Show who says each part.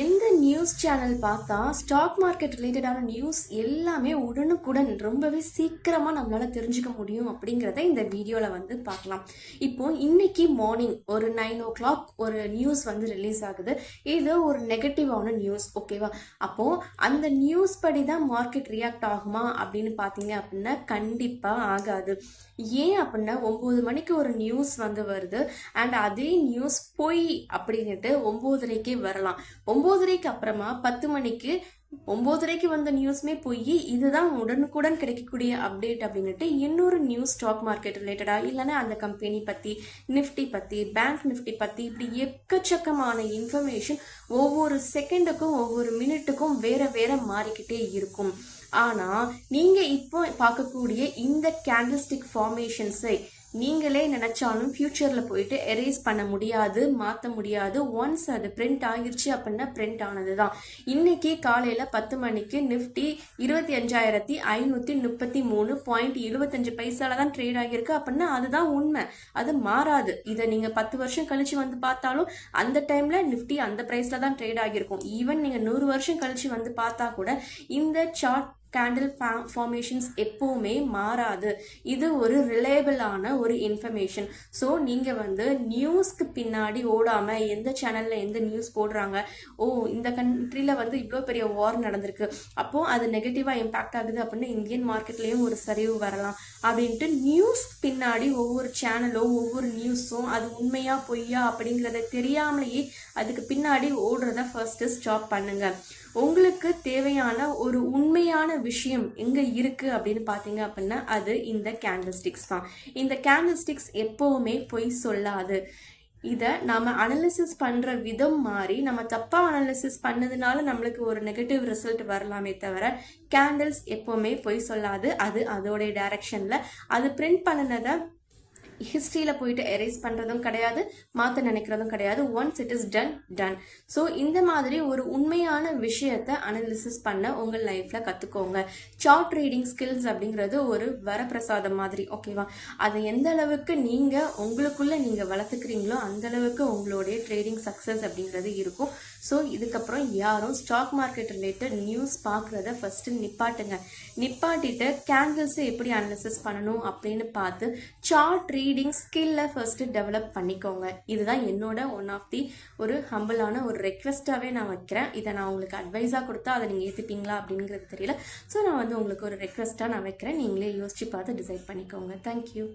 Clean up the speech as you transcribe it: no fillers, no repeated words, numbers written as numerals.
Speaker 1: எந்த news channel பார்த்தா stock market ரிலேட்டடான நியூஸ் எல்லாமே உடனுக்குடன் ரொம்பவே சீக்கிரமா நம்மளால தெரிஞ்சுக்க முடியும் அப்படிங்கிறத இந்த வீடியோல பார்க்கலாம். இப்போ இன்னைக்கு மார்னிங் ஒரு 9 o'clock ஒரு நியூஸ் ரிலீஸ் ஆகுது. இது ஒரு நெகட்டிவான நியூஸ், ஓகேவா? அப்போ அந்த நியூஸ் படி தான் மார்க்கெட் ரியாக்ட் ஆகுமா அப்படின்னு பார்த்தீங்க அப்படின்னா கண்டிப்பா ஆகாது. ஏன் அப்படின்னா 9 மணிக்கு ஒரு நியூஸ் வருது அண்ட் அதே நியூஸ் பொய் அப்படின்னுட்டு 9:30க்கே வரலாம். 9:30க்கு அப்புறமா 10 மணிக்கு 9:30க்கு வந்த நியூஸ்மே போய் இதுதான் உடனுக்குடன் கிடைக்கக்கூடிய அப்டேட் அப்படின்னுட்டு இன்னொரு நியூஸ் ஸ்டாக் மார்க்கெட் ரிலேட்டடா இல்லைன்னா அந்த கம்பெனி பத்தி, நிஃப்டி பத்தி, பேங்க் நிஃப்டி பத்தி, இப்படி எக்கச்சக்கமான இன்ஃபர்மேஷன் ஒவ்வொரு செகண்டுக்கும் ஒவ்வொரு மினிட்டுக்கும் வேற வேற மாறிக்கிட்டே இருக்கும். ஆனா நீங்க இப்போ பார்க்கக்கூடிய இந்த கேண்டில்ஸ்டிக் ஃபார்மேஷன்ஸை நீங்களே நினைச்சாலும் ஃபியூச்சர்ல போயிட்டு எரேஸ் பண்ண முடியாது, மாற்ற முடியாது. ஒன்ஸ் அது பிரிண்ட் ஆகிருச்சு அப்படின்னா பிரிண்ட் ஆனதுதான். இன்னைக்கு காலையில 10 மணிக்கு நிஃப்டி 25,533.75 தான் ட்ரேட் ஆகியிருக்கு அப்படின்னா அதுதான் உண்மை, அது மாறாது. இதை நீங்க 10 வருஷம் கழிச்சு பார்த்தாலும் அந்த டைம்ல நிஃப்டி அந்த பிரைஸ்ல தான் ட்ரேட் ஆகியிருக்கும். ஈவன் நீங்க 100 வருஷம் கழிச்சு பார்த்தா கூட இந்த சார்ட் கேண்டில் ஃபார்மேஷன்ஸ் எப்பவுமே மாறாது. இது ஒரு ரிலேபிளான ஒரு இன்ஃபர்மேஷன். ஸோ நீங்க நியூஸ்க்கு பின்னாடி ஓடாம எந்த சேனல்ல எந்த நியூஸ் போடுறாங்க, ஓ இந்த கண்ட்ரில இவ்வளோ பெரிய வார் நடந்திருக்கு, அப்போ அது நெகட்டிவா இம்பாக்ட் ஆகுது அப்படின்னு இந்தியன் மார்க்கெட்லயும் ஒரு சரிவு வரலாம் அப்படின்ட்டு நியூஸ் பின்னாடி ஒவ்வொரு சேனலும் ஒவ்வொரு நியூஸும் அது உண்மையா பொய்யா அப்படிங்கிறத தெரியாமலேயே அதுக்கு பின்னாடி ஓடுறத ஃபர்ஸ்ட் ஸ்டாப் பண்ணுங்க. உங்களுக்கு தேவையான ஒரு உண்மையான விஷயம் எங்க இருக்கு அப்படின்னு பாத்தீங்க அப்படின்னா அது இந்த கேண்டில்ஸ்டிக்ஸ் தான். இந்த கேண்டில்ஸ்டிக்ஸ் எப்பவுமே பொய் சொல்லாது. இதை நாம அனலிசிஸ் பண்ற விதம் மாறி நம்ம தப்பா அனலிசிஸ் பண்ணதுனால நம்மளுக்கு ஒரு நெகட்டிவ் ரிசல்ட் வரலாமே தவிர கேண்டில்ஸ் எப்பவுமே பொய் சொல்லாது. அது அதோடைய டைரக்ஷன்ல அது பிரிண்ட் பண்ணினதை ஹிஸ்ட்ரியில போயிட்டு எரேஸ் பண்றதும் கிடையாது, மாத்த நினைக்கிறதும் கிடையாது. Once it is done. So இந்த மாதிரி ஒரு உண்மையான விஷயத்த அனலிசிஸ் பண்ண உங்க லைஃப்ல கத்துக்கோங்க. சார்ட் ரீடிங் ஸ்கில்ஸ் அப்படிங்கிறது ஒரு வரப்பிரசாதம் மாதிரி, ஓகேவா? அது எந்த அளவுக்கு நீங்க உங்களுக்குள்ள நீங்க வளர்த்துக்கிறீங்களோ அந்த அளவுக்கு உங்களுடைய ட்ரேடிங் சக்சஸ் அப்படிங்கிறது இருக்கும். ஸோ இதுக்கப்புறம் யாரும் ஸ்டாக் மார்க்கெட் ரிலேட்டட் நியூஸ் பார்க்குறத ஃபர்ஸ்ட் நிப்பாட்டிட்டு கேண்டில்ஸை எப்படி அனலிசிஸ் பண்ணணும் அப்படின்னு பார்த்து சார்ட் ரீடிங் ஸ்கில்ல ஃபர்ஸ்ட் டெவலப் பண்ணிக்கோங்க. இதுதான் என்னோட ஒன் ஆஃப் தி ஒரு ஹம்பிளான ஒரு ரெக்வெஸ்டாகவே நான் வைக்கிறேன். இதை நான் உங்களுக்கு அட்வைஸாக கொடுத்தா அதை நீங்கள் ஏற்றுப்பீங்களா அப்படிங்கிறது தெரியல. ஸோ நான் உங்களுக்கு ஒரு ரெக்வெஸ்ட்டாக நான் வைக்கிறேன். நீங்களே யோசிச்சு பார்த்து டிசைட் பண்ணிக்கோங்க. தேங்க்யூ.